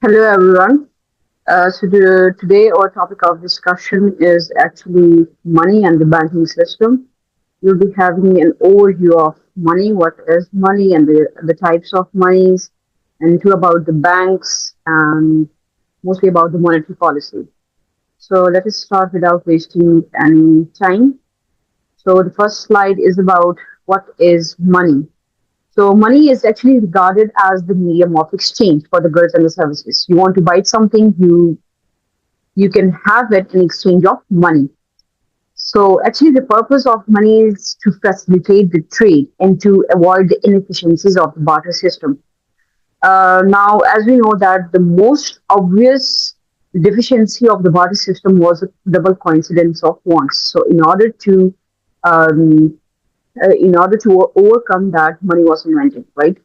Hello, everyone. Today, our topic of discussion is actually money and the banking system. We'll be having an overview of money, what is money, and the types of monies, and two about the banks, and mostly about the monetary policy. So, let us start without wasting any time. So, the first slide is about what is money. So money is actually regarded as the medium of exchange for the goods and the services. You want to buy something, you can have it in exchange of money. So actually the purpose of money is to facilitate the trade and to avoid the inefficiencies of the barter system. Now, as we know that the most obvious deficiency of the barter system was a double coincidence of wants. So um, in order to overcome that, money was invented, right?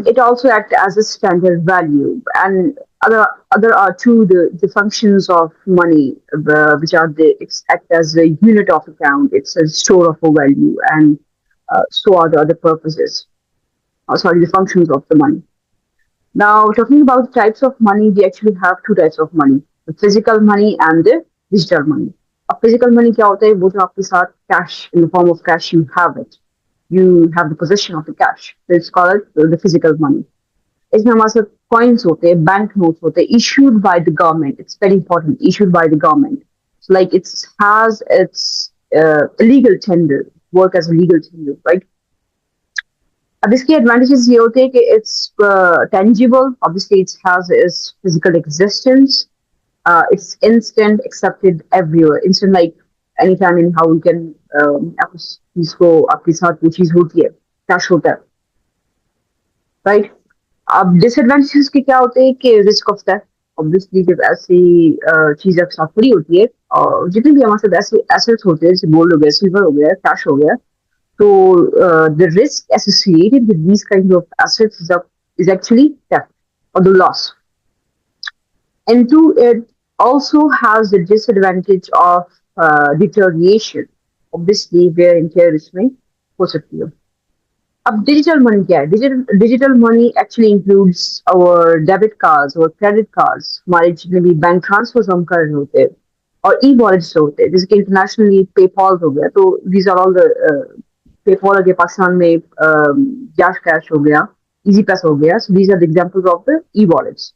It also acts as a standard value, and other are two the functions of money, which are it's act as a unit of account. It's a store of a value, and so are the other purposes. Sorry, the functions of the money. Now, talking about the types of money, we actually have two types of money: the physical money and the digital money. A physical money क्या होता है वो जो आपके साथ cash in the form of cash you have it. You have the possession of the cash. So it's called the physical money. इसमें हमारे साथ coins होते हैं, bank notes होते हैं, issued by the government. It's very important, issued by the government. So like it has its legal tender, work as a legal tender, right? अब इसके advantages ये होते हैं कि it's tangible. Obviously, it has its physical existence. It's instant, accepted everywhere. Instant like anytime in how you can आप उस चीज को आपके साथ वो चीज होती है, cash होता है, right? अब डिसएडवांटेजेस के क्या होते हैं कि रिस्क ऑफ थेफ्ट, ऑब्वियसली जब ऐसी चीज आपके साथ पड़ी होती है और जितने भी हमारे साथ ऐसे एसेट्स होते हैं जैसे गोल्ड हो गया, सिल्वर हो गया, कैश हो गया, so the risk associated with these kinds of assets is actually theft or the loss. And two, it also has the disadvantage of deterioration. Obviously, where in tear इसमें हो सकती है. अब डिजिटल मनी क्या है? Digital money actually includes our debit cards और credit cards, हमारे जितने भी बैंक ट्रांसफर्स हम कर रहे होते हैं और ई वॉलेट्स होते हैं, जैसे कि इंटरनेशनली पेपॉल हो गया, तो these are all the PayPal अगर पाकिस्तान में जैश कैश हो गया, इजी पैस हो गया, so these are the examples of the e wallets.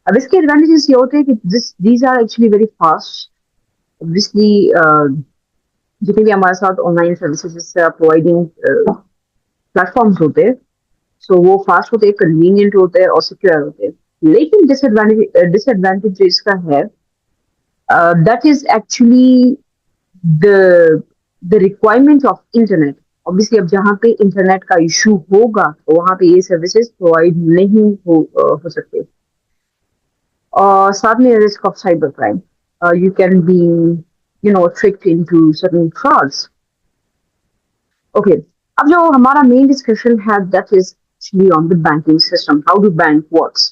अब इसके एडवांटेजेस ये होते हैं कि these are actually very fast. Obviously जितने भी हमारे साथ ऑनलाइन सर्विसेज प्रोवाइडिंग प्लेटफॉर्म्स होते हैं, सो वो फास्ट होते हैं, कन्वीनियंट होते हैं और सिक्योर होते हैं. लेकिन डिसएडवांटेज जो इसका है, that is actually the the requirement of internet. Obviously अब जहाँ पे इंटरनेट का इशू होगा तो वहाँ पे ये सर्विसेज प्रोवाइड नहीं हो सकते. और साथ में risk of cyber crime. You can be tricked into certain frauds. Okay, अब जो हमारा main discussion है, that is actually on the banking system. How do bank works?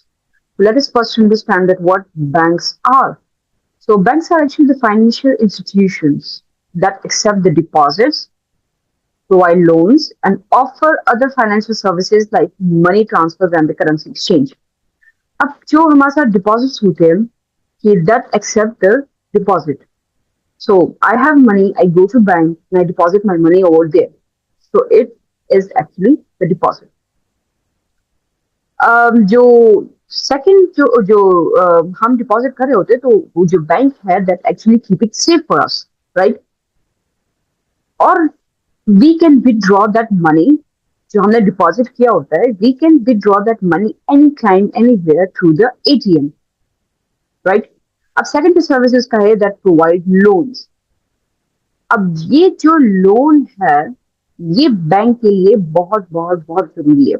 Let us first understand that what banks are. So banks are actually the financial institutions that accept the deposits, provide loans, and offer other financial services like money transfers and the currency exchange. अब जो हमारे साथ deposits होते हैं, कि that accept the deposit. So I have money, I go to bank and I deposit my money over there. So it is actually the deposit. जो second जो हम डिपॉजिट कर रहे होते हैं, तो वो जो बैंक है that actually keep it safe for us, right? और we can withdraw that money जो हमने डिपॉजिट किया होता है, we can withdraw that money any time anywhere through the ATM, right? अब सेकंड सर्विसेज का है दैट प्रोवाइड लोन्स. अब ये जो लोन है ये बैंक के लिए बहुत बहुत बहुत जरूरी है,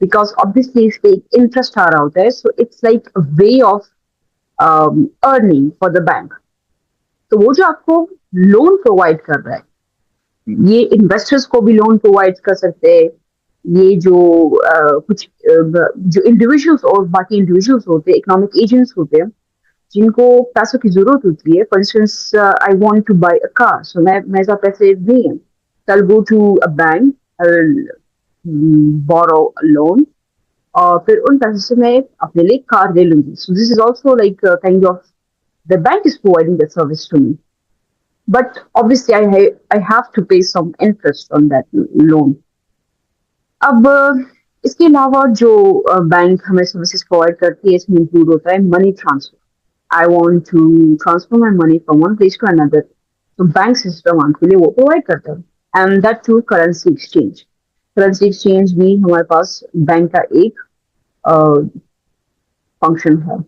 because obviously इसपे एक इंटरेस्ट आ रहा होता है, so it's like a way of earning for the bank. तो वो जो आपको लोन प्रोवाइड कर रहा है, ये इन्वेस्टर्स को भी लोन प्रोवाइड कर सकते हैं, ये जो कुछ जो इंडिविजुअल्स और बाकी इंडिविजुअल्स होते हैं, इकोनॉमिक एजेंट्स होते हैं, जिनको पैसों की जरूरत होती है. For instance, I want to buy a car, so मैं मेरे साथ पैसे नहीं है, so I'll go to a bank, I'll borrow a loan, और फिर उन पैसों से मैं अपने लिए कार ले लूंगी. So this is also like kind of the bank is providing that service to me. But obviously, I have to pay some interest on that loan. अब इसके अलावा जो बैंक हमें सर्विसेज प्रोवाइड करती है इसमें इंक्लूड होता है money transfer. I want to transfer my money from one place to another. तो बैंक सिस्टम आपके लिए वो प्रोवाइड करता है. And that too currency exchange. Currency exchange भी हमारे पास बैंक का एक फंक्शन है.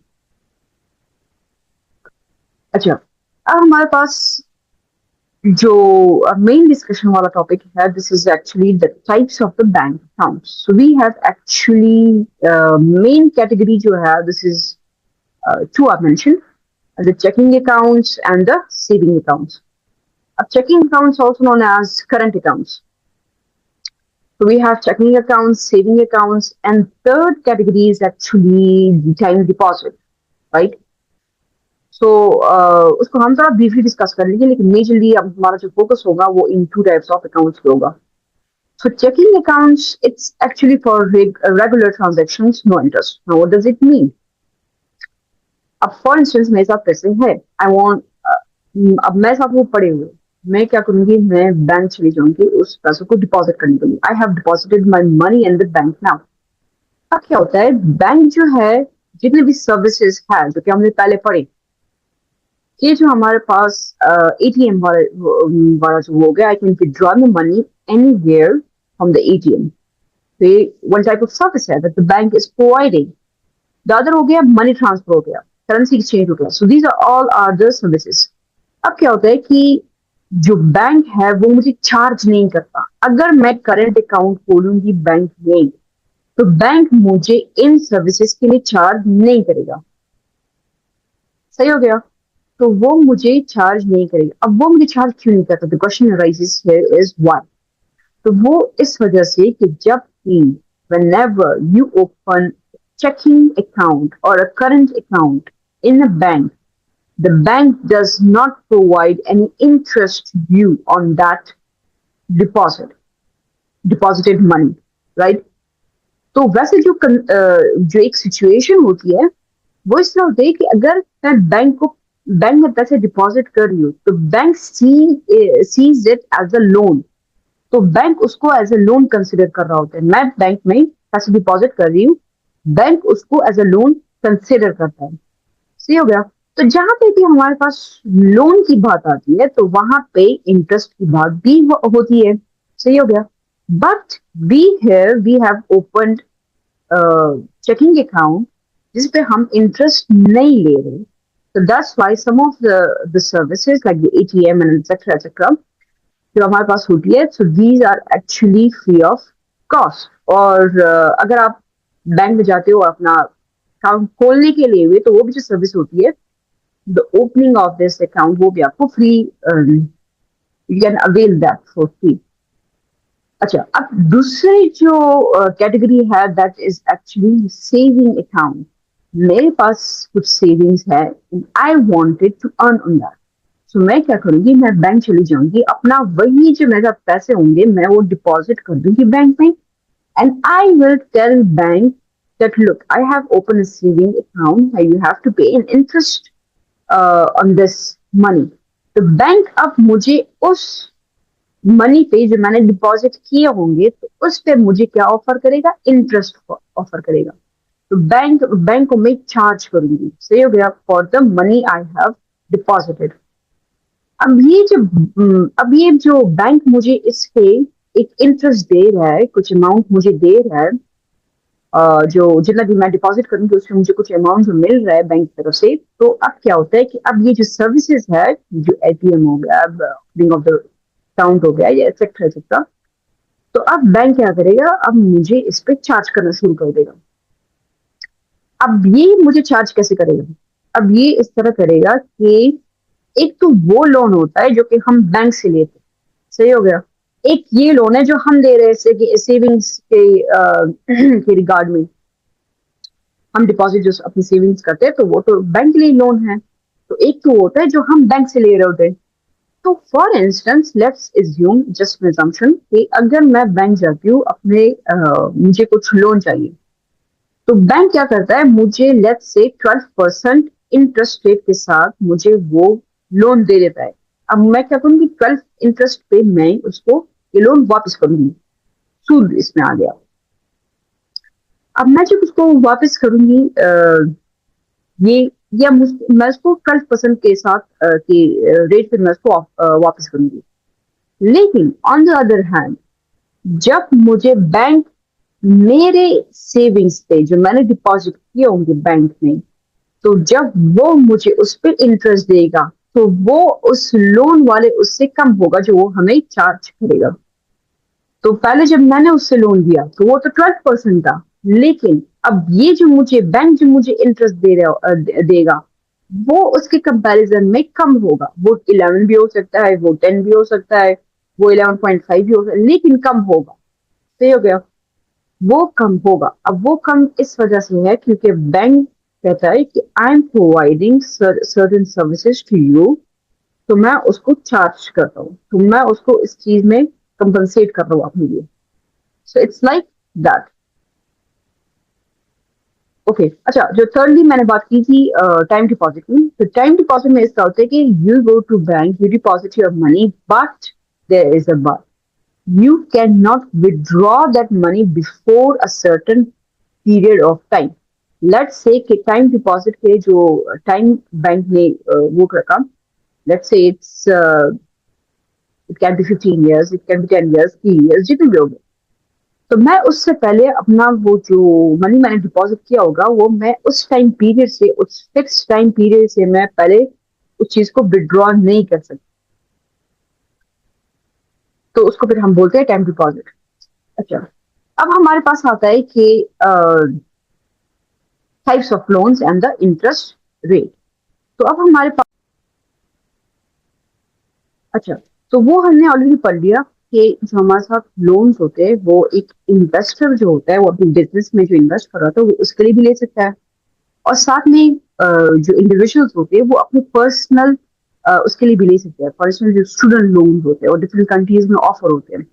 अच्छा, अब हमारे पास जो मेन डिस्कशन वाला टॉपिक है, this is actually the types of the bank accounts. So we have actually main category जो है, this is two I mention, the checking accounts and the saving accounts. अब checking accounts also known as current accounts. So we have checking accounts, saving accounts, and third category is actually the time deposit, right? So उसको हम थोड़ा briefly discuss कर लेंगे, लेकिन majorly अब हमारा जो फोकस होगा वो इन टू टाइप्स ऑफ अकाउंट्स पे होगा. So checking accounts, it's actually for regular transactions, no interest. Now what does it mean? अब फॉर इंस्टेंस मेरे साथ पैसे है, आई वांट, अब मेरे साथ वो पड़े हुए, मैं क्या करूंगी, मैं बैंक चली जाऊंगी उस पैसों को डिपॉजिट करने के लिए. I have deposited my money in the bank now. अब क्या होता है, बैंक जो है जितने भी सर्विसेज है जो कि हमने पहले पढ़े, ये जो हमारे पास एटीएम वाला जो हो गया, I can withdraw the money anywhere from the ATM. तो ये वन टाइप ऑफ सर्विस है that the bank is providing. The other हो गया मनी ट्रांसफर, हो गया करेंसी एक्सचेंज, हो गया. So these are all are the services. अब क्या होता है कि जो बैंक है वो मुझे चार्ज नहीं करता. अगर मैं करंट अकाउंट खोलूंगी बैंक में, तो बैंक मुझे इन सर्विसेज के लिए चार्ज नहीं करेगा. सही हो गया. तो वो मुझे चार्ज नहीं करेगा. अब वो मुझे चार्ज क्यों नहीं करता? The question arises here is why. तो वो इस वजह से कि जब भी whenever you open checking account or a current account in a bank, the bank does not provide any interest to you on that deposited money, right? तो वैसे जो एक सिचुएशन होती है वो इस तरह होती है कि अगर मैं बैंक में पैसे डिपॉजिट कर रही हूँ, तो bank sees it as a loan. तो बैंक उसको एज अ लोन कंसिडर कर रहा होता है. मैं बैंक में पैसे डिपॉजिट कर रही हूँ, बैंक उसको एज अ लोन कंसिडर करता है. सही हो गया. तो जहां पे भी हमारे पास लोन की बात आती है, तो वहां पे इंटरेस्ट की बात भी होती है. सही हो गया. But we have opened checking account जिसपे हम इंटरेस्ट नहीं ले रहे. So that's why some of the services like the ATM and etc. जो हमारे पास होती है, so these are actually free of cost. और अगर आप बैंक में जाते हो अपना अकाउंट खोलने के लिए भी, तो वो भी जो सर्विस होती है, the opening of this account, वो भी आपको free, you can avail that for free. अच्छा, अब दूसरी जो कैटेगरी है, that is actually saving account. मेरे पास कुछ सेविंग्स है, I wanted to earn on that. So मैं क्या करूंगी, मैं बैंक चली जाऊंगी, अपना वही जो मेरे पैसे होंगे मैं वो डिपॉजिट कर दूंगी बैंक में. And I will tell bank that look, I have opened a saving account and you have to pay an interest on this money. तो बैंक अब मुझे उस मनी पे जो मैंने डिपॉजिट किए होंगे, तो उस पे मुझे क्या ऑफर करेगा, इंटरेस्ट ऑफर करेगा. तो बैंक को मैं चार्ज करूंगी. सही हो गया, for the money I have deposited. अब ये जो बैंक मुझे इस पे एक इंटरेस्ट दे रहा है, कुछ अमाउंट मुझे दे रहा है, जो जितना भी मैं डिपॉजिट करूंगी उसमें मुझे कुछ अमाउंट जो मिल रहा है बैंक की तरफ से. तो अब क्या होता है कि अब ये जो सर्विसेज है, जो एटीएम हो गया, ओपनिंग ऑफ द अकाउंट हो गया, या एक्सेट्रा एक्सेट्रा, तो अब बैंक क्या करेगा, अब मुझे इस पे चार्ज करना शुरू कर देगा. अब ये मुझे चार्ज कैसे करेगा? अब ये इस तरह करेगा कि एक तो वो लोन होता है जो कि हम बैंक से लेते. सही हो गया. एक ये लोन है जो हम दे रहे हैं कि सेविंग्स के रिगार्ड में हम डिपॉजिट जो अपनी सेविंग्स करते हैं, तो वो तो बैंक के लिए लोन है. तो एक तो होता है जो हम बैंक से ले रहे होते हैं. तो for instance let's assume, just an assumption, कि अगर मैं बैंक जाती हूँ अपने मुझे कुछ लोन चाहिए, तो बैंक क्या करता है, मुझे लेट्स से 12% इंटरेस्ट रेट के साथ मुझे वो लोन दे देता है। अब मैं क्या करूंगी, 12 इंटरेस्ट पे मैं उसको ये लोन वापस करूंगी, सूद इसमें आ गया। अब मैं जब उसको वापस करूंगी ये या मैं उसको 12% के साथ के रेट पे मैं उसको वापस करूंगी। लेकिन ऑन द अदर हैंड, जब मुझे बैंक मेरे सेविंग्स पे जो मैंने डिपॉजिट किए होंगे बैंक में, तो जब वो मुझे उस पर इंटरेस्ट देगा, तो वो उस लोन वाले उससे कम होगा जो वो हमें चार्ज करेगा। तो पहले जब मैंने उससे लोन लिया तो वो तो 12% था, लेकिन अब ये जो मुझे बैंक जो मुझे इंटरेस्ट देगा, वो उसके कंपैरिजन में कम होगा। वो 11 भी हो सकता है, वो 10 भी हो सकता है, वो 11.5 भी हो सकता है, लेकिन कम होगा। सही हो गया, वो कम होगा। अब वो कम इस वजह से है क्योंकि बैंक कहता है कि I am providing certain services to you, तो मैं उसको चार्ज कर रहा हूँ, तो मैं उसको इस चीज में कंपनसेट कर रहा हूँ अपने लिए। So it's like that. Okay, अच्छा, जो thirdly मैंने बात की थी टाइम डिपॉजिट की, तो टाइम डिपॉजिट में इसका होता है कि you go to bank, you deposit your money, but there is a but, you cannot withdraw that money before a certain period of time. Let's say कि टाइम डिपॉजिट के जो टाइम बैंक ने वो रखा, let's say it can be 15 years, it can be 10 years, 3 years, जितने भी होंगे। तो मैं उससे पहले अपना वो जो मनी मैंने डिपॉजिट किया होगा, वो मैं उस टाइम पीरियड से, उस फिक्स टाइम पीरियड से मैं पहले उस चीज को विड्रॉ नहीं कर सकती। तो उसको फिर हम बोलते हैं टाइम डिपॉजिट। अच्छा, अब हमारे पास आता है कि types of loans and the interest rate. तो अब हमारे पास, अच्छा, तो वो हमने ऑलरेडी पढ़ लिया कि जो हमारे साथ लोन्स होते हैं, वो एक इन्वेस्टर जो होता है वो अपनी बिजनेस में जो इन्वेस्ट कर रहा था वो उसके लिए भी ले सकता है, और साथ में जो इंडिविजुअल्स होते हैं वो अपने पर्सनल उसके लिए भी ले सकते हैं। पर्सनल जो स्टूडेंट लोन होते हैं और डिफरेंट कंट्रीज में ऑफर होते हैं,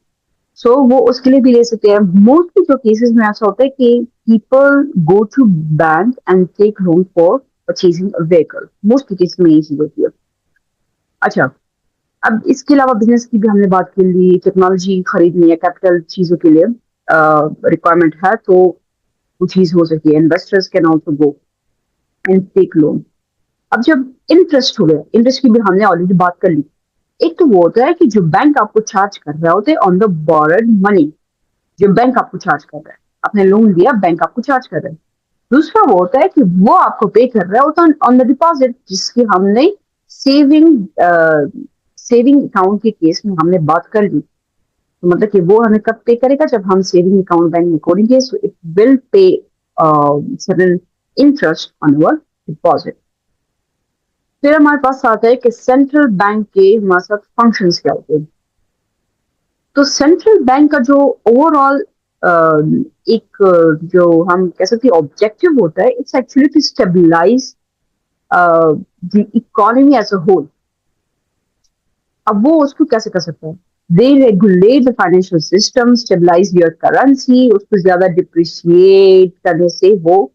सो वो उसके लिए भी ले सकते हैं। मोस्टली जो केसेस में ऐसा होता है कि people go to bank and take loan for purchasing a vehicle, mostly cases में ये चीज होती है। अच्छा, अब इसके अलावा बिजनेस की भी हमने बात कर ली, टेक्नोलॉजी खरीदनी है, कैपिटल चीजों के लिए रिक्वायरमेंट है, तो वो चीज हो सकती है। Investors can also go and take loan. अब जब इंटरेस्ट हो गया, इंटरेस्ट की भी हमने ऑलरेडी बात कर ली। एक तो वो होता है कि जो बैंक आपको चार्ज कर रहा होता है ऑन द बोरोड मनी, जो बैंक आपको चार्ज कर रहा है, आपने लोन लिया, बैंक आपको चार्ज कर रहा है। दूसरा वो होता है कि वो आपको पे कर रहा है होता है ऑन द डिपॉजिट, जिसकी हमने सेविंग सेविंग अकाउंट के केस में हमने बात कर ली। तो मतलब कि वो हमें कब पे करेगा, जब हम सेविंग अकाउंट बैंक में खोलेंगे, so it will pay certain interest on our deposit. फिर हमारे पास आता है कि सेंट्रल बैंक के हमारे साथ फंक्शंस क्या होते हैं। तो सेंट्रल बैंक का जो ओवरऑल एक जो हम कह सकते हैं ऑब्जेक्टिव होता है, it's actually to stabilise the economy as a whole. अब वो उसको कैसे कर सकते हैं, they regulate the financial system, stabilise your currency, उसको ज्यादा डिप्रिशिएट करने से वो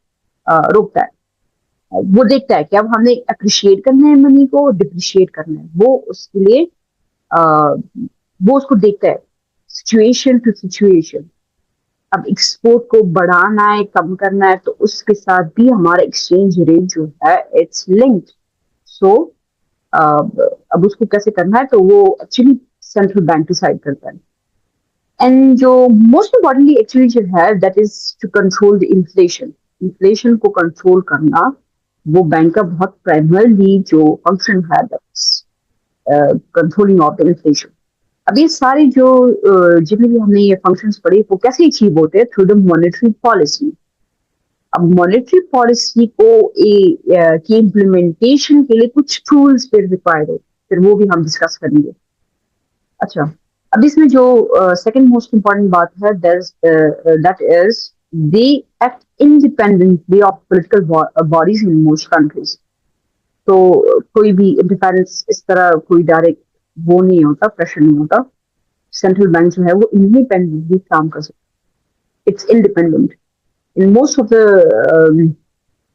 रोकता है। वो देखता है कि अब हमने अप्रिशिएट करना है मनी को, डिप्रिशिएट करना है, वो उसके लिए वो उसको देखता है सिचुएशन टू सिचुएशन। अब एक्सपोर्ट को बढ़ाना है, कम करना है, तो उसके साथ भी हमारा एक्सचेंज रेट जो है इट्स लिंक्ड। सो अब उसको कैसे करना है, तो वो एक्चुअली सेंट्रल बैंक डिसाइड करता है। एंड जो मोस्ट इम्पोर्टेंटली एक्चुअली जो है, that is to control the inflation. Inflation को कंट्रोल करना वो बैंक का बहुत प्राइमरली जो फंक्शन है, that's controlling of the inflation. अब ये सारी जो जितने भी हमने ये फंक्शंस पढ़े, वो कैसे अचीव होते हैं, थ्रू द मॉनेटरी पॉलिसी। अब मॉनेटरी पॉलिसी को की इम्प्लीमेंटेशन के लिए कुछ टूल्स फिर रिक्वायर्ड है, फिर वो भी हम डिस्कस करेंगे। अच्छा, अब इसमें जो सेकंड मोस्ट इम्पोर्टेंट बात है, that is they act independently of political bodies in most countries. तो कोई भी इंडिपेंडेंस इस तरह कोई डायरेक्ट वो नहीं होता, प्रेशर नहीं होता। सेंट्रल बैंक जो है वो इंडिपेंडेंटली काम कर सकता है, it's independent. in most of the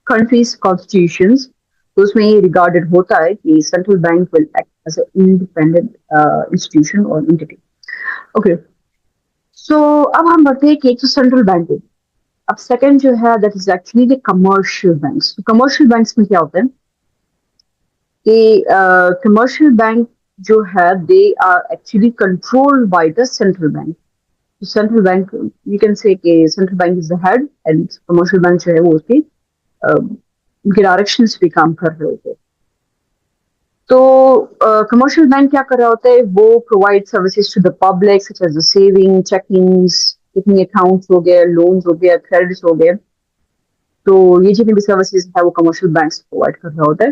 countries' constitutions, तो उसमें ये regarded होता है कि central bank will act as an independent institution or entity. Okay, so अब हम बढ़ते हैं कि एक तो central bank है. अब second जो है that is actually the commercial banks. So commercial banks में क्या होता है कि commercial bank जो है they are actually controlled by the central bank. Central bank, you can say कि central bank is the head and commercial bank जो है वो उसकी उनके डायरेक्शंस पे काम कर रहे होते हैं. तो कमर्शियल बैंक क्या कर रहा होता है, वो provide services to the public such as saving, checkings, checking accounts हो गए, लोन्स हो गए, क्रेडिट्स हो गए. तो ये जितनी भी सर्विसेज है वो कमर्शियल बैंक प्रोवाइड कर रहा होता है.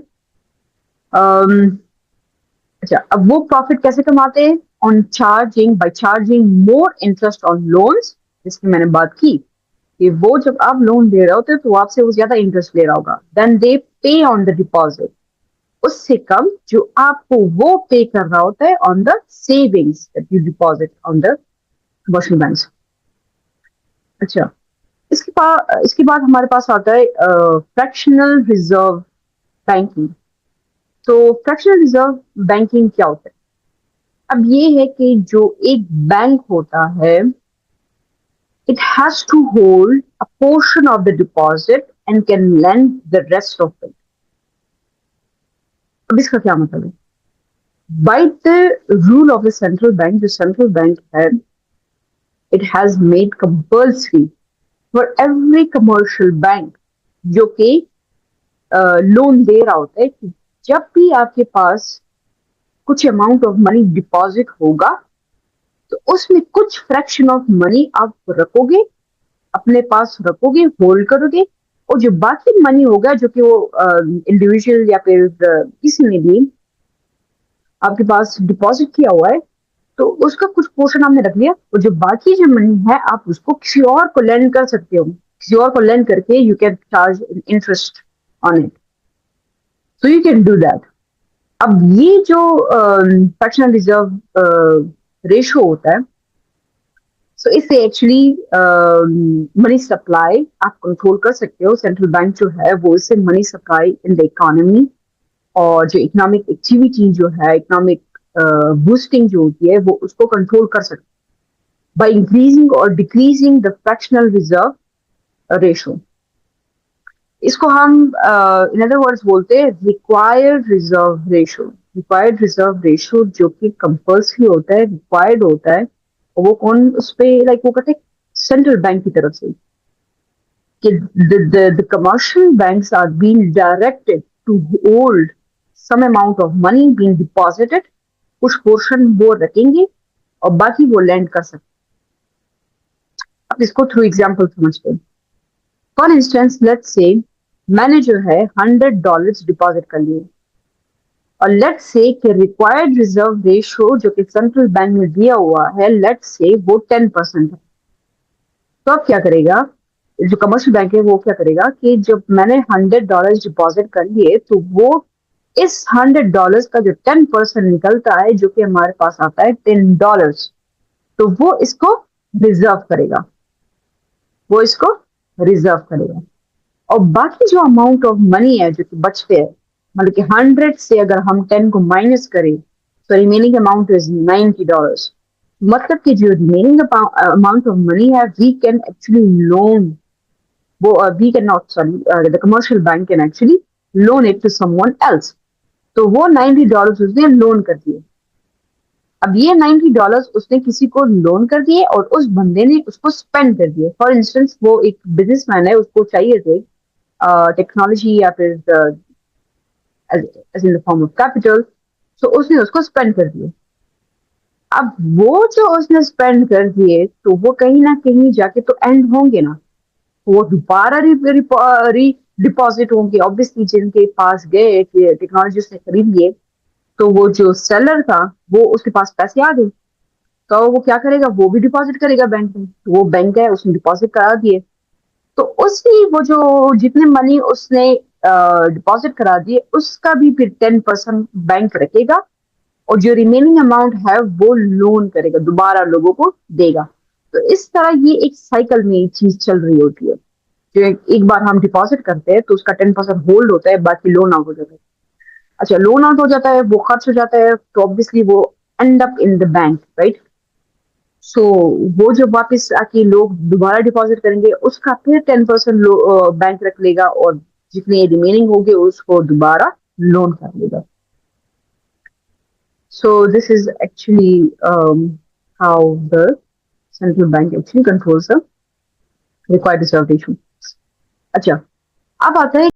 अच्छा, अब वो प्रॉफिट कैसे कमाते हैं? On charging, by charging more interest on loans, जिसकी मैंने बात की कि वो जब आप लोन दे रहे होते तो आपसे वो ज्यादा इंटरेस्ट ले रहा होगा. देन दे पे ऑन द डिपॉजिट, उससे कम जो आपको वो पे कर रहा होता है on the savings that you deposit on the commercial banks. अच्छा, इसके बाद हमारे पास आता है फ्रैक्शनल रिजर्व बैंकिंग. तो फ्रैक्शनल रिजर्व बैंकिंग क्या होता है? अब ये है कि जो एक बैंक होता है, it has to hold a portion of the deposit and can lend the rest of it. अब इसका क्या मतलब है? By the rule of the central bank, the central bank had, it has made compulsory for every commercial bank जो कि loan दे रहा होता है कि जब भी आपके पास कुछ अमाउंट ऑफ मनी डिपॉजिट होगा तो उसमें कुछ फ्रैक्शन ऑफ मनी आप रखोगे, अपने पास रखोगे, होल्ड करोगे, और जो बाकी मनी होगा जो कि वो इंडिविजुअल या फिर किसी ने भी आपके पास डिपॉजिट किया हुआ है तो उसका कुछ पोर्शन आपने रख लिया, और जो बाकी जो मनी है आप उसको किसी और को लेंड कर सकते हो. किसी और को लेंड करके you can charge interest on it, so you can do that. अब ये जो फ्रैक्शनल रिजर्व रेशो होता है, सो इससे एक्चुअली मनी सप्लाई आप कंट्रोल कर सकते हो. सेंट्रल बैंक जो है वो इससे money supply in the economy और जो इकोनॉमिक एक्टिविटी जो है, इकोनॉमिक बूस्टिंग जो होती है, वो उसको कंट्रोल कर सकते बाय इंक्रीजिंग और decreasing the fractional reserve ratio. इसको हम इन अदर वर्ड्स बोलते हैं required reserve ratio. Required reserve ratio जो कि कंपल्सरी होता है, रिक्वायर्ड होता है, और वो कौन उस पे लाइक वो कहते हैं सेंट्रल बैंक की तरफ से कि the commercial banks are being directed to hold some amount of money being deposited, कुछ पोर्शन वो रखेंगे और बाकी वो लैंड कर सकते. अब इसको थ्रू एग्जाम्पल समझते हैं. फॉर इंस्टेंस लेट्स से मैंने जो है $100 डिपॉजिट कर लिए, और लेट्स से कि रिक्वायर्ड रिजर्व रेशो जो कि सेंट्रल बैंक में दिया हुआ है, लेट्स से वो 10% है. तो अब क्या करेगा जो कमर्शियल बैंक है, वो क्या करेगा कि जब मैंने $100 डिपॉजिट कर लिए तो वो इस $100 का जो 10% निकलता है जो कि हमारे पास आता है $10, तो वो इसको रिजर्व करेगा, वो इसको रिजर्व करेगा. और बाकी जो अमाउंट ऑफ मनी है जो कि बचते हैं, मतलब कि 100 से अगर हम 10 को माइनस करें तो रिमेनिंग अमाउंट इज $90. मतलब कि जो रिमेनिंग अमाउंट ऑफ मनी है वी कैन एक्चुअली लोन, वो we can not, sorry, the commercial bank can actually loan it to someone else. तो वो $90 उसने लोन कर दिए. अब ये $90 उसने किसी को लोन कर दिए और उस बंदे ने उसको स्पेंड कर दिए. फॉर इंस्टेंस वो एक बिजनेसमैन है, उसको चाहिए थे टेक्नोलॉजी या फिर as in the form of capital, तो उसने उसको स्पेंड कर दिए. अब वो जो उसने स्पेंड कर दिए तो वो कहीं ना कहीं जाके तो एंड होंगे ना, वो दोबारा डिपॉजिट होंगे. ऑब्वियसली जिनके पास गए टेक्नोलॉजी उसने खरीद लिए, तो वो जो सेलर था वो उसके पास पैसे आ गए, तो वो क्या करेगा, वो भी डिपॉजिट करेगा बैंक में. तो वो बैंक है, उसने डिपॉजिट करा दिए, तो उसकी वो जो जितने मनी उसने डिपॉजिट करा दिए उसका भी फिर 10% बैंक रखेगा, और जो रिमेनिंग अमाउंट है वो लोन करेगा, दोबारा लोगों को देगा. तो इस तरह ये एक साइकिल में चीज चल रही होती है. जो एक बार हम डिपॉजिट करते हैं तो उसका 10% होल्ड होता है, बाकी लोन आउट हो जाता है। अच्छा, लोन आउट हो जाता है, वो खर्च हो जाता है, तो ऑब्वियसली वो end up in the bank, right. So वो जब वापस आके लोग दोबारा डिपॉजिट करेंगे, उसका फिर 10% बैंक रख लेगा, और जितने रिमेनिंग होंगे उसको दोबारा लोन कर लेगा। So this is actually how the central bank actually controls the required reserve ratio. अच्छा, अब आता है